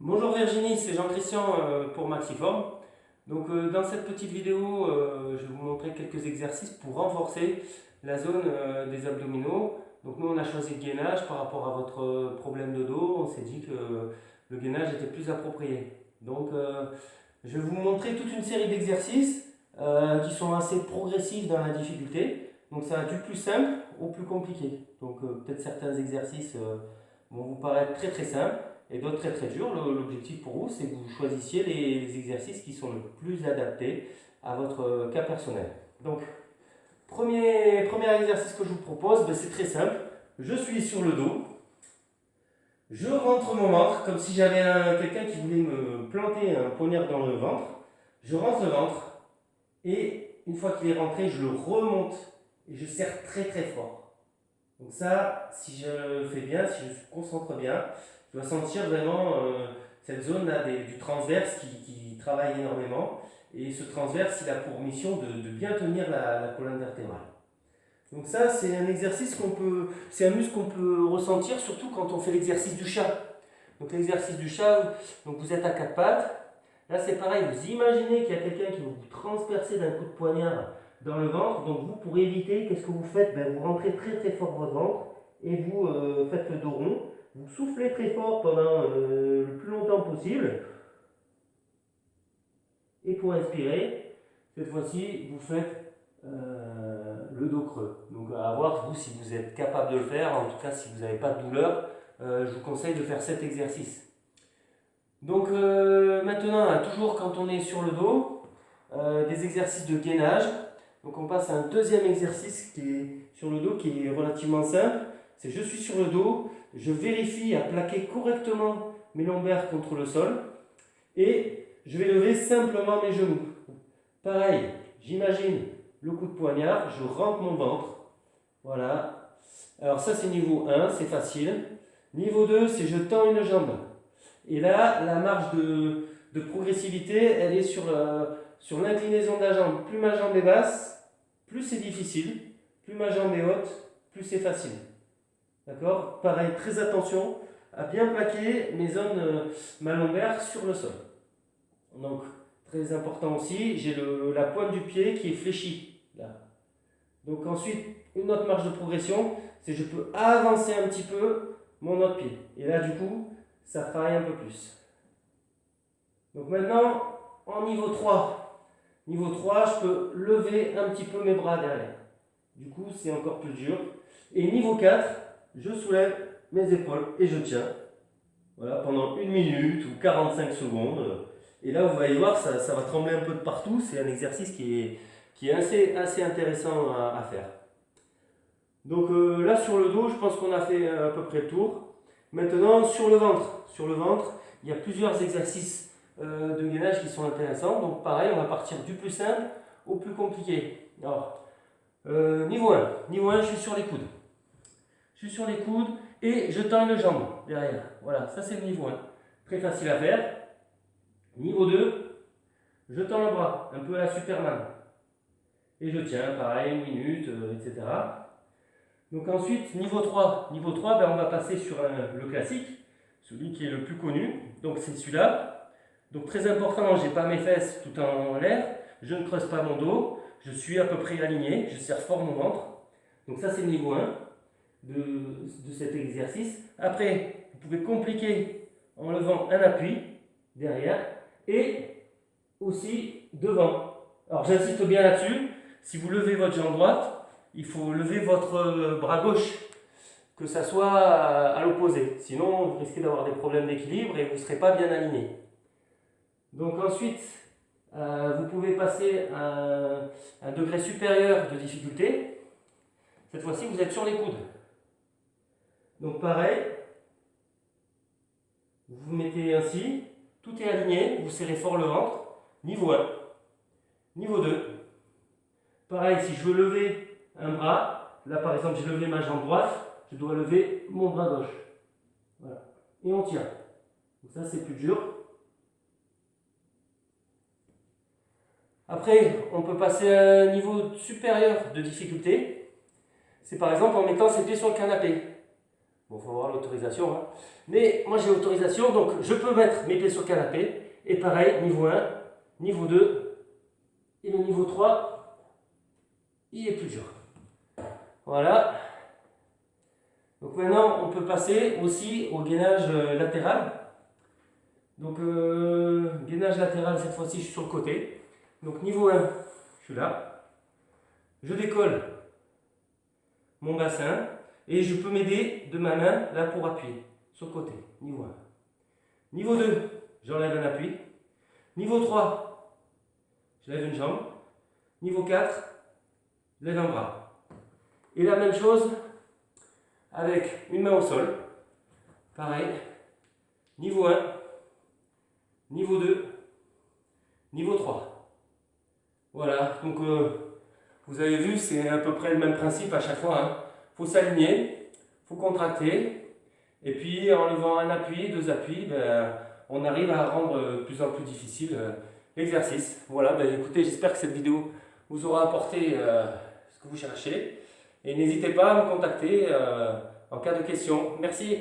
Bonjour Virginie, c'est Jean-Christian pour Maxiform. Dans cette petite vidéo, je vais vous montrer quelques exercices pour renforcer la zone des abdominaux. Donc nous on a choisi le gainage par rapport à votre problème de dos. On s'est dit que le gainage était plus approprié. Je vais vous montrer toute une série d'exercices qui sont assez progressifs dans la difficulté. Donc ça va du plus simple au plus compliqué. Peut-être certains exercices vont vous paraître très très simples et d'autres très très durs. L'objectif pour vous, c'est que vous choisissiez les exercices qui sont le plus adaptés à votre cas personnel. Donc, premier exercice que je vous propose, c'est très simple. Je suis sur le dos, je rentre mon ventre comme si j'avais quelqu'un qui voulait me planter un poignard dans le ventre. Je rentre le ventre et une fois qu'il est rentré, je le remonte et je serre très très fort. Donc ça, si je fais bien, si je me concentre bien, je dois sentir vraiment cette zone-là du transverse qui travaille énormément. Et ce transverse, il a pour mission de bien tenir la colonne vertébrale. Donc ça, c'est un exercice c'est un muscle qu'on peut ressentir surtout quand on fait l'exercice du chat. Donc l'exercice du chat, donc vous êtes à quatre pattes. Là, c'est pareil, vous imaginez qu'il y a quelqu'un qui va vous transpercer d'un coup de poignard dans le ventre. Donc vous, pour éviter, qu'est-ce que vous faites? Vous rentrez très très fort votre ventre et vous faites le dos rond. Vous soufflez très fort pendant le plus longtemps possible. Et pour inspirer, cette fois-ci, vous faites le dos creux. Donc à voir vous si vous êtes capable de le faire. En tout cas, si vous n'avez pas de douleur, je vous conseille de faire cet exercice. Maintenant, toujours quand on est sur le dos, des exercices de gainage. Donc on passe à un deuxième exercice qui est sur le dos, qui est relativement simple. C'est je suis sur le dos, je vérifie à plaquer correctement mes lombaires contre le sol et je vais lever simplement mes genoux. Pareil, j'imagine le coup de poignard, je rentre mon ventre. Voilà. Alors ça c'est niveau 1, c'est facile. Niveau 2, c'est je tends une jambe. Et là, la marge de progressivité, elle est sur l'inclinaison de la jambe. Plus ma jambe est basse, plus c'est difficile. Plus ma jambe est haute, plus c'est facile. D'accord? Pareil, très attention à bien plaquer mes zones, ma lombaire sur le sol. Donc, très important aussi, j'ai la pointe du pied qui est fléchie. Là. Donc ensuite, une autre marge de progression, c'est que je peux avancer un petit peu mon autre pied. Et là, du coup, ça travaille un peu plus. Donc maintenant, en niveau 3. Niveau 3, je peux lever un petit peu mes bras derrière. Du coup, c'est encore plus dur. Et niveau 4, je soulève mes épaules et je tiens. Voilà, pendant 1 minute ou 45 secondes. Et là, vous allez voir, ça va trembler un peu de partout. C'est un exercice qui est assez intéressant à faire. Là, sur le dos, je pense qu'on a fait à peu près le tour. Maintenant, sur le ventre. Sur le ventre, il y a plusieurs exercices de gainage qui sont intéressants. Donc pareil, on va partir du plus simple au plus compliqué. Alors, niveau 1. Niveau 1, je suis sur les coudes. Je suis sur les coudes et je tends une jambe derrière. Voilà, ça c'est le niveau 1. Très facile à faire. Niveau 2, je tends le bras, un peu à la Superman. Et je tiens, pareil, 1 minute, etc. Donc ensuite, niveau 3. Niveau 3, on va passer sur le classique, celui qui est le plus connu. Donc c'est celui-là. Donc très important, je n'ai pas mes fesses tout en l'air, je ne creuse pas mon dos, je suis à peu près aligné, je serre fort mon ventre. Donc ça c'est le niveau 1 de cet exercice. Après, vous pouvez compliquer en levant un appui derrière et aussi devant. Alors j'insiste bien là-dessus, si vous levez votre jambe droite, il faut lever votre bras gauche, que ça soit à l'opposé. Sinon, vous risquez d'avoir des problèmes d'équilibre et vous ne serez pas bien aligné. Donc ensuite, vous pouvez passer à un degré supérieur de difficulté. Cette fois-ci, vous êtes sur les coudes. Donc pareil, vous vous mettez ainsi, tout est aligné, vous serrez fort le ventre. Niveau 1. Niveau 2. Pareil, si je veux lever un bras, là par exemple j'ai levé ma jambe droite, je dois lever mon bras gauche. Voilà. Et on tient. Donc ça c'est plus dur. Après, on peut passer à un niveau supérieur de difficulté. C'est par exemple en mettant ses pieds sur le canapé. Bon, il faut avoir l'autorisation, hein. Mais moi j'ai l'autorisation, donc je peux mettre mes pieds sur le canapé. Et pareil, niveau 1, niveau 2, et le niveau 3, il est plus dur. Voilà. Donc maintenant, on peut passer aussi au gainage latéral. Donc gainage latéral, cette fois-ci, je suis sur le côté. Donc niveau 1, je suis là. Je décolle mon bassin et je peux m'aider de ma main là pour appuyer sur le côté. Niveau 1. Niveau 2, j'enlève un appui. Niveau 3, je lève une jambe. Niveau 4, je lève un bras. Et la même chose avec une main au sol. Pareil. Niveau 1, niveau 2, niveau 3. Voilà, donc vous avez vu, c'est à peu près le même principe à chaque fois, hein. Faut s'aligner, faut contracter, et puis en levant un appui, deux appuis, on arrive à rendre de plus en plus difficile l'exercice. Voilà, écoutez, j'espère que cette vidéo vous aura apporté ce que vous cherchez, et n'hésitez pas à me contacter en cas de question. Merci.